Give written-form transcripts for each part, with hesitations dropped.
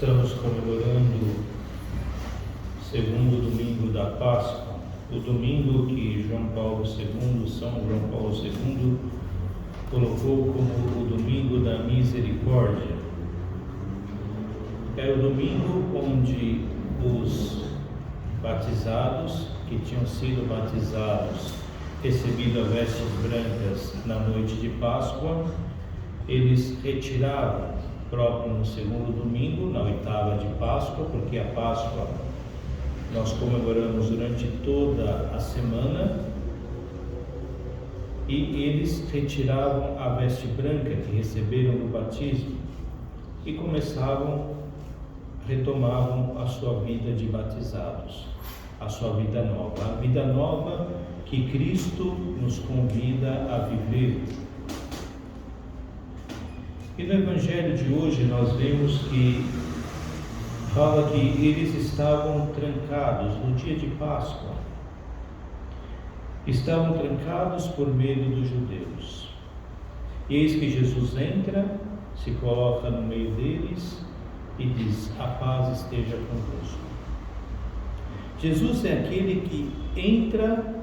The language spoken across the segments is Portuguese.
Estamos comemorando o segundo domingo da Páscoa, o domingo que São João Paulo II, colocou como o domingo da misericórdia. É o domingo onde os batizados, que tinham sido batizados, recebido as vestes brancas na noite de Páscoa, eles retiravam, próprio no segundo domingo, na oitava de Páscoa, porque a Páscoa nós comemoramos durante toda a semana, e eles retiravam a veste branca que receberam no batismo e retomavam a sua vida de batizados, a sua vida nova, a vida nova que Cristo nos convida a viver. E no Evangelho de hoje nós vemos que fala que eles estavam trancados no dia de Páscoa. Estavam trancados por medo dos judeus. E eis que Jesus entra, se coloca no meio deles e diz: a paz esteja convosco. Jesus é aquele que entra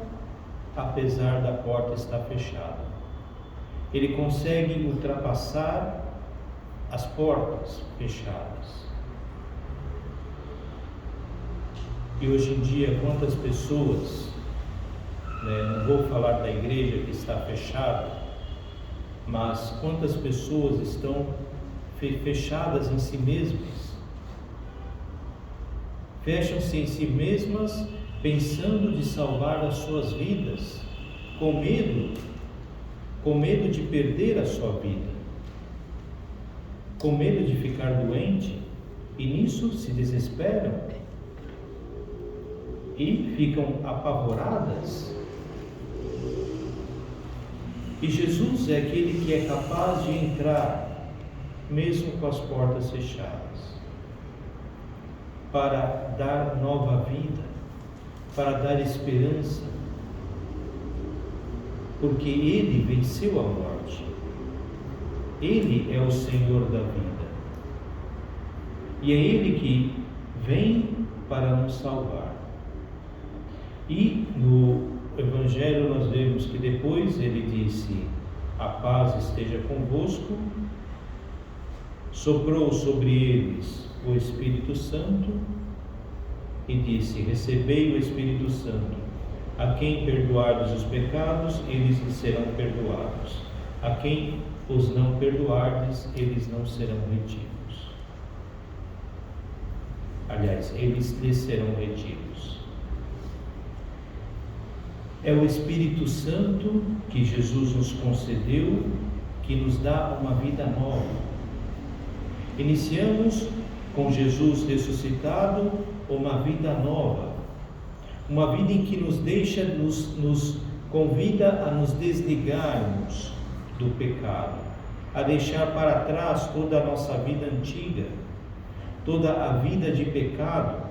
apesar da porta estar fechada. Ele consegue ultrapassar as portas fechadas. E hoje em dia, quantas pessoas, não vou falar da igreja que está fechada, mas quantas pessoas estão fechadas em si mesmas, fecham-se em si mesmas, pensando de salvar as suas vidas, com medo de perder a sua vida, com medo de ficar doente, e nisso se desesperam e ficam apavoradas. E Jesus é aquele que é capaz de entrar, mesmo com as portas fechadas, para dar nova vida, para dar esperança, porque Ele venceu a morte. Ele é o Senhor da vida. E é Ele que vem para nos salvar. E no Evangelho nós vemos que depois Ele disse: a paz esteja convosco. Soprou sobre eles o Espírito Santo e disse: recebei o Espírito Santo. A quem perdoardes os pecados, eles lhes serão perdoados. A quem os não perdoardes, eles não serão retidos. Aliás, eles lhes serão retidos. É o Espírito Santo que Jesus nos concedeu, que nos dá uma vida nova. Iniciamos com Jesus ressuscitado uma vida nova, uma vida em que nos convida a nos desligarmos do pecado, a deixar para trás toda a nossa vida antiga, toda a vida de pecado,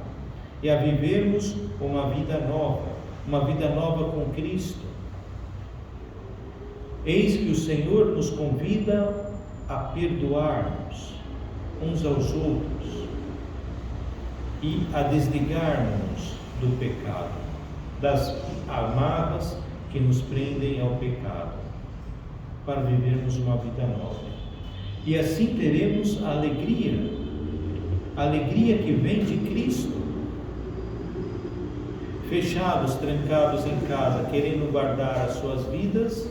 e a vivermos uma vida nova com Cristo. Eis que o Senhor nos convida a perdoarmos uns aos outros e a desligarmos do pecado, das amarras que nos prendem ao pecado, para vivermos uma vida nova. E assim teremos a alegria que vem de Cristo. Fechados, trancados em casa, querendo guardar as suas vidas,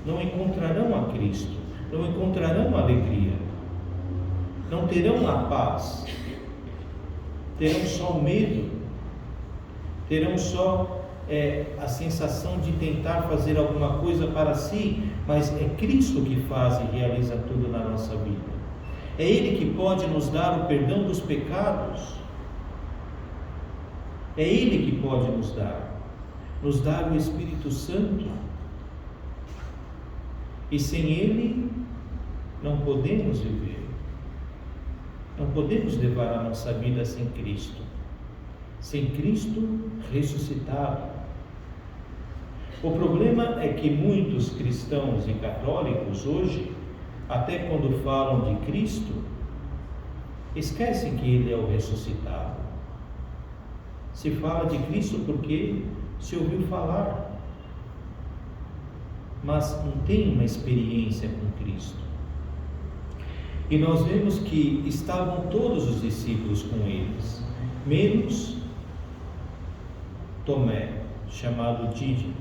não encontrarão a Cristo, não encontrarão a alegria, não terão a paz, terão só o medo, terão só a sensação de tentar fazer alguma coisa para si, mas é Cristo que faz e realiza tudo na nossa vida. É Ele que pode nos dar o perdão dos pecados. É Ele que pode nos dar o Espírito Santo. E sem Ele não podemos viver. Não podemos levar a nossa vida sem Cristo. Sem Cristo ressuscitado. O problema é que muitos cristãos e católicos hoje, até quando falam de Cristo, esquecem que Ele é o ressuscitado. Se fala de Cristo porque se ouviu falar, mas não tem uma experiência com Cristo. E nós vemos que estavam todos os discípulos com eles, menos Tomé, chamado Dídimo.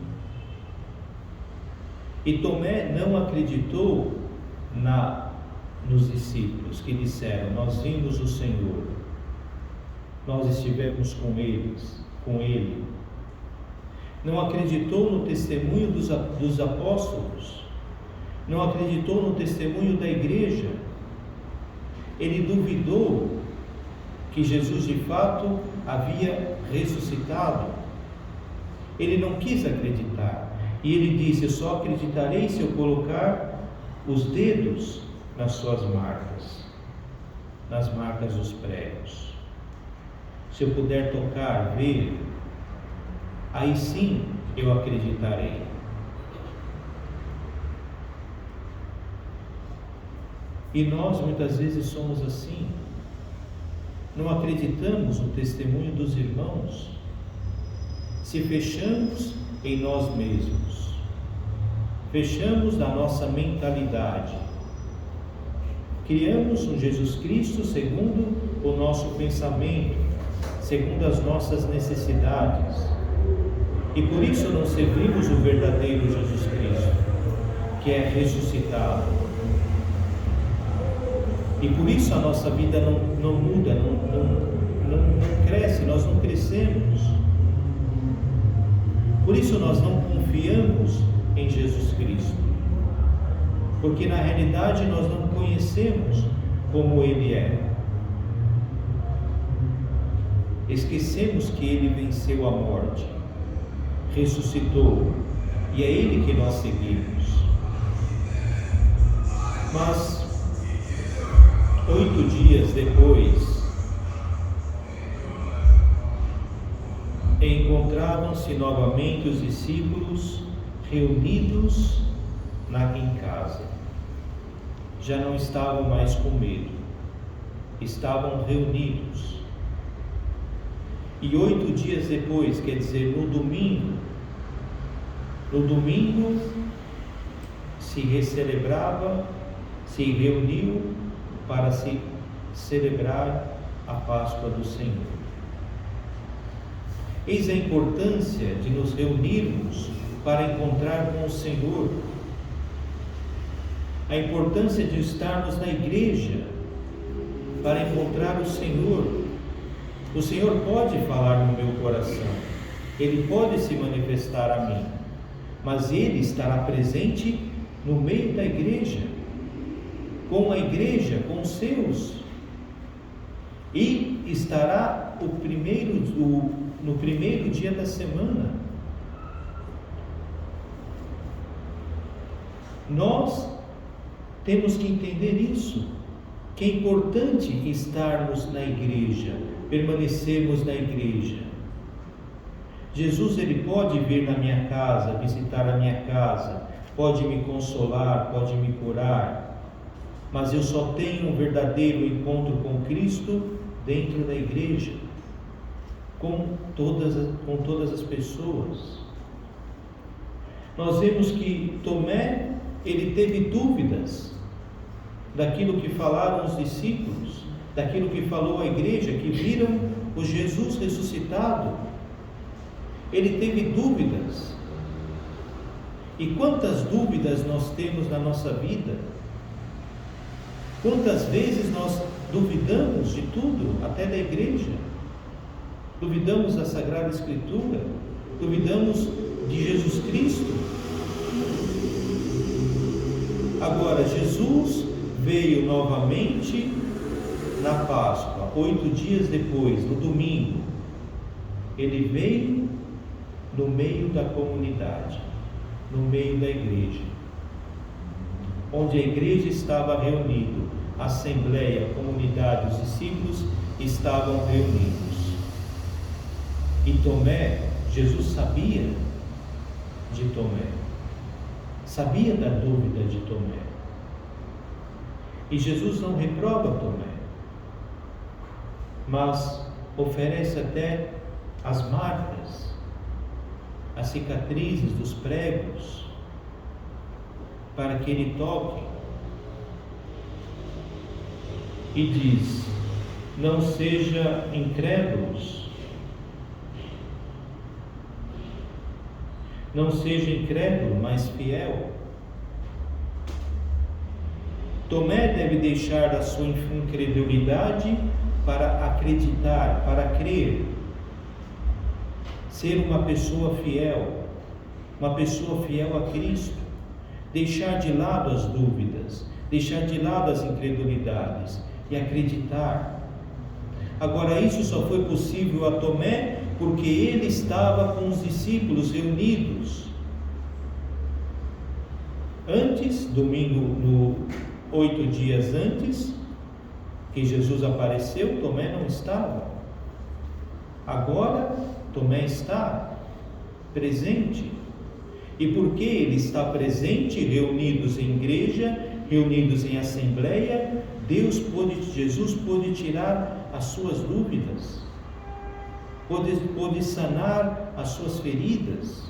E Tomé não acreditou nos discípulos que disseram: nós vimos o Senhor, nós estivemos com Ele. Não acreditou no testemunho dos apóstolos, não acreditou no testemunho da igreja. Ele duvidou que Jesus de fato havia ressuscitado. Ele não quis acreditar. E ele disse: eu só acreditarei se eu colocar os dedos nas suas marcas, nas marcas dos pregos. Se eu puder tocar, ver, aí sim eu acreditarei. E nós muitas vezes somos assim. Não acreditamos no testemunho dos irmãos, se fechamos em nós mesmos, fechamos na nossa mentalidade, criamos um Jesus Cristo segundo o nosso pensamento, segundo as nossas necessidades, e por isso não servimos o verdadeiro Jesus Cristo, que é ressuscitado. E por isso a nossa vida não muda, não cresce, nós não crescemos. Por isso nós não confiamos em Jesus Cristo, porque na realidade nós não conhecemos como Ele é. Esquecemos que Ele venceu a morte, ressuscitou, e é Ele que nós seguimos. Mas 8 dias depois, encontravam-se novamente os discípulos reunidos em casa. Já não estavam mais com medo, estavam reunidos. E 8 dias depois, quer dizer, no domingo se recelebrava, se reuniu para se celebrar a Páscoa do Senhor. Eis a importância de nos reunirmos para encontrar com o Senhor, a importância de estarmos na igreja para encontrar o Senhor. O Senhor pode falar no meu coração, Ele pode se manifestar a mim, mas Ele estará presente no meio da igreja, com a igreja, com os seus, e estará no primeiro dia da semana. Nós temos que entender isso, que é importante estarmos na igreja, permanecermos na igreja. Jesus, Ele pode vir na minha casa, visitar a minha casa, pode me consolar, pode me curar, mas eu só tenho um verdadeiro encontro com Cristo dentro da igreja, com todas as pessoas. Nós vemos que Tomé, ele teve dúvidas daquilo que falaram os discípulos, daquilo que falou a igreja, que viram o Jesus ressuscitado. Ele teve dúvidas. E quantas dúvidas nós temos na nossa vida? Quantas vezes nós duvidamos de tudo, até da igreja? Duvidamos da Sagrada Escritura, duvidamos de Jesus Cristo. Agora, Jesus veio novamente na Páscoa, 8 dias depois, no domingo. Ele veio no meio da comunidade, no meio da igreja, onde a igreja estava reunida, a assembleia, a comunidade, os discípulos estavam reunidos. E Tomé, Jesus sabia de Tomé, sabia da dúvida de Tomé. E Jesus não reprova Tomé. mas oferece até as marcas, as cicatrizes dos pregos, para que ele toque. E diz: não seja incrédulos, não seja incrédulo, mas fiel. Tomé deve deixar a sua incredulidade para acreditar, para crer, ser uma pessoa fiel a Cristo, deixar de lado as dúvidas, deixar de lado as incredulidades e acreditar. Agora, isso só foi possível a Tomé porque ele estava com os discípulos reunidos. Antes, domingo, 8 dias antes que Jesus apareceu, Tomé não estava. Agora, Tomé está presente. E porque ele está presente, reunidos em igreja, reunidos em assembleia, Jesus pôde tirar as suas dúvidas, pôde sanar as suas feridas,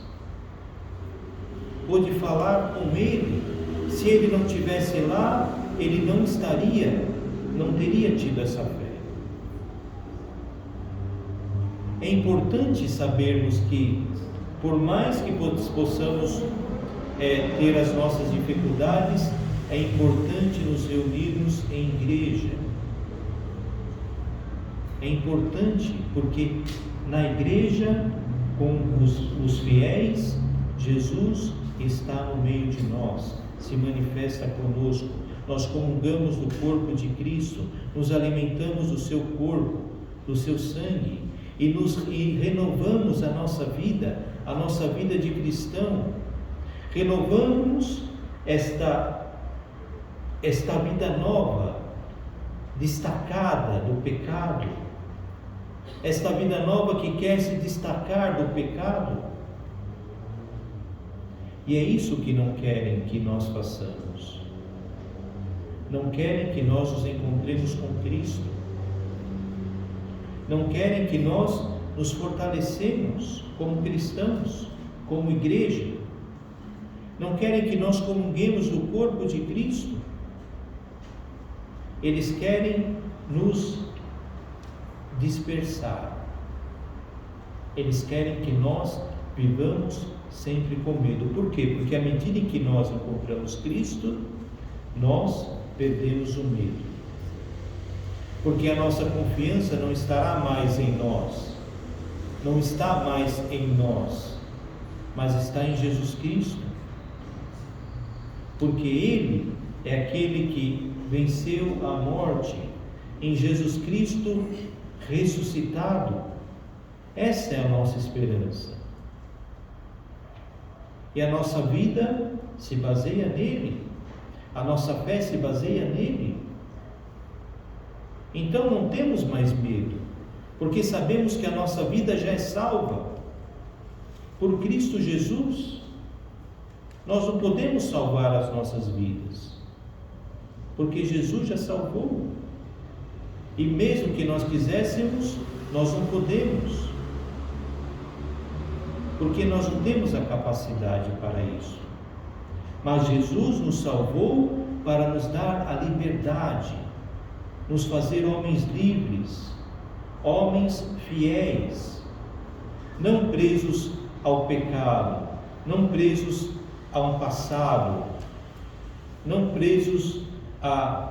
pôde falar com ele. Se ele não estivesse lá, ele não teria tido essa fé. É importante sabermos que, por mais que possamos ter as nossas dificuldades, é importante nos reunirmos em igreja. É importante porque na igreja, com os fiéis, Jesus está no meio de nós, se manifesta conosco. Nós comungamos do corpo de Cristo, nos alimentamos do seu corpo, do seu sangue, e renovamos a nossa vida de cristão. Renovamos esta vida nova, destacada do pecado, esta vida nova que quer se destacar do pecado. E é isso que não querem que nós façamos. Não querem que nós nos encontremos com Cristo. Não querem que nós nos fortalecemos como cristãos, como igreja. Não querem que nós comunguemos do corpo de Cristo. Eles querem nos dispersar. Eles querem que nós vivamos sempre com medo. Por quê? Porque à medida em que nós encontramos Cristo, nós perdemos o medo. Porque a nossa confiança não estará mais em nós, não está mais em nós, mas está em Jesus Cristo. Porque Ele é aquele que venceu a morte, em Jesus Cristo ressuscitado. Essa é a nossa esperança. E a nossa vida se baseia nele, a nossa fé se baseia nele. Então não temos mais medo, porque sabemos que a nossa vida já é salva por Cristo Jesus. Nós não podemos salvar as nossas vidas, porque Jesus já salvou. E mesmo que nós quiséssemos, nós não podemos, porque nós não temos a capacidade para isso. Mas Jesus nos salvou para nos dar a liberdade, nos fazer homens livres, homens fiéis, não presos ao pecado, não presos a um passado, não presos a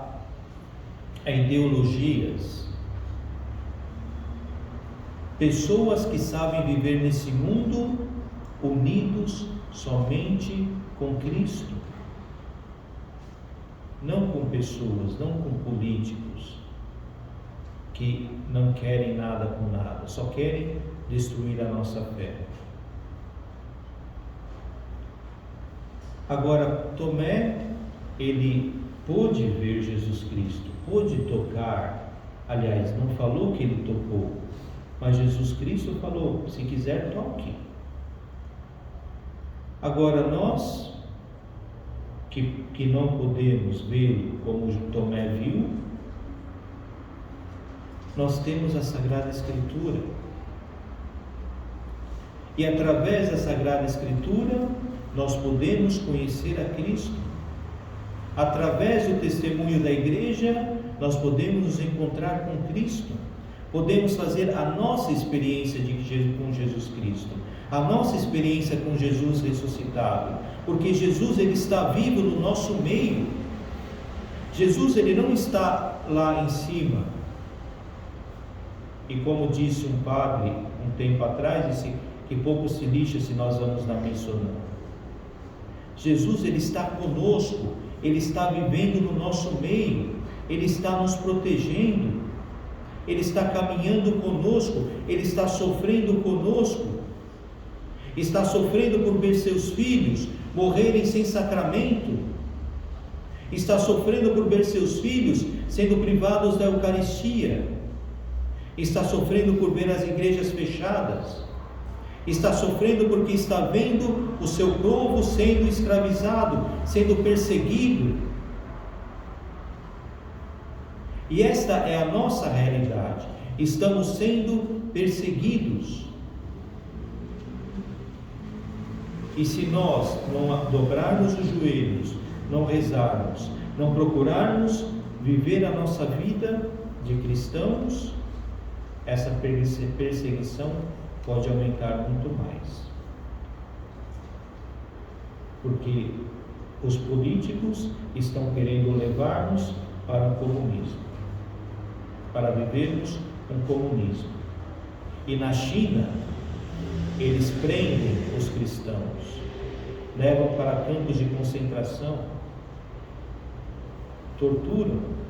ideologias. Pessoas que sabem viver nesse mundo unidos somente com Cristo, não com pessoas, não com políticos que não querem nada com nada, só querem destruir a nossa fé. Agora, Tomé, ele pôde ver Jesus Cristo, pôde tocar. Aliás, não falou que ele tocou, mas Jesus Cristo falou: se quiser, toque. Agora nós que não podemos vê-lo como Tomé viu, nós temos a Sagrada Escritura. E através da Sagrada Escritura, nós podemos conhecer a Cristo. Através do testemunho da igreja, nós podemos nos encontrar com Cristo. Podemos fazer a nossa experiência com Jesus Cristo, a nossa experiência com Jesus ressuscitado, porque Jesus, ele está vivo no nosso meio. Jesus, ele não está lá em cima. E como disse um padre um tempo atrás, disse que pouco se lixa se nós vamos na missa ou não. Jesus, ele está conosco, ele está vivendo no nosso meio, ele está nos protegendo, ele está caminhando conosco, ele está sofrendo conosco, está sofrendo por ver seus filhos morrerem sem sacramento, está sofrendo por ver seus filhos sendo privados da Eucaristia, está sofrendo por ver as igrejas fechadas, está sofrendo porque está vendo o seu povo sendo escravizado, sendo perseguido. E esta é a nossa realidade. Estamos sendo perseguidos. E se nós não dobrarmos os joelhos, não rezarmos, não procurarmos viver a nossa vida de cristãos, essa perseguição pode aumentar muito mais. Porque os políticos estão querendo levar-nos para o comunismo, para vivermos um comunismo. E na China, eles prendem os cristãos, levam para campos de concentração, torturam.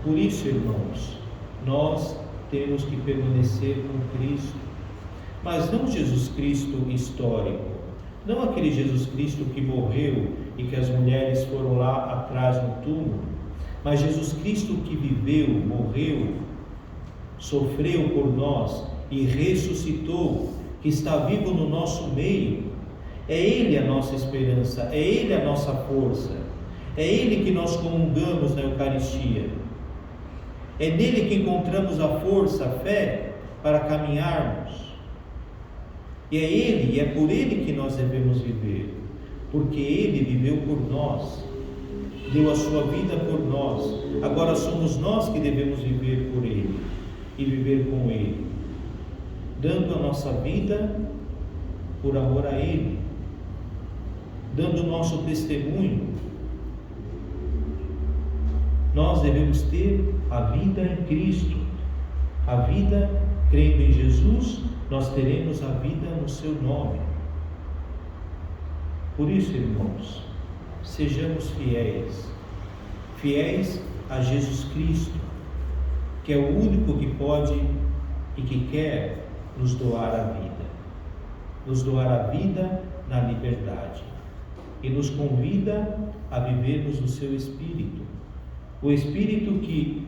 Por isso, irmãos, nós temos que permanecer com Cristo, mas não Jesus Cristo histórico, não aquele Jesus Cristo que morreu e que as mulheres foram lá atrás no túmulo, mas Jesus Cristo que viveu, morreu, sofreu por nós e ressuscitou, que está vivo no nosso meio. É Ele a nossa esperança, é Ele a nossa força, é Ele que nós comungamos na Eucaristia, é nele que encontramos a força, a fé para caminharmos. E é Ele, e é por Ele que nós devemos viver, porque Ele viveu por nós, deu a sua vida por nós. Agora somos nós que devemos viver por Ele e viver com Ele, dando a nossa vida por amor a Ele, dando o nosso testemunho. Nós devemos ter a vida em Cristo, a vida crendo em Jesus, nós teremos a vida no seu nome. Por isso, irmãos, sejamos fiéis a Jesus Cristo, que é o único que pode e que quer nos doar a vida na liberdade, e nos convida a vivermos no seu Espírito, o Espírito que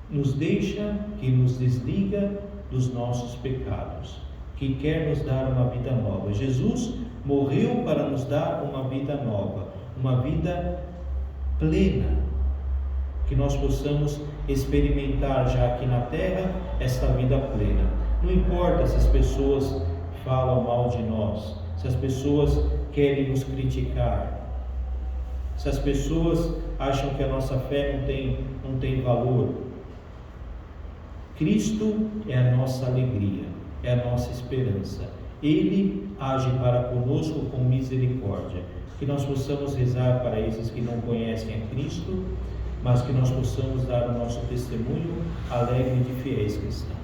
nos deixa, que nos desliga dos nossos pecados, que quer nos dar uma vida nova. Jesus morreu para nos dar uma vida nova, uma vida plena, que nós possamos experimentar já aqui na terra esta vida plena. Não importa se as pessoas falam mal de nós, se as pessoas querem nos criticar, se as pessoas acham que a nossa fé não tem valor. Cristo é a nossa alegria, é a nossa esperança. Ele age para conosco com misericórdia. Que nós possamos rezar para esses que não conhecem a Cristo, mas que nós possamos dar o nosso testemunho alegre de fiéis cristãos.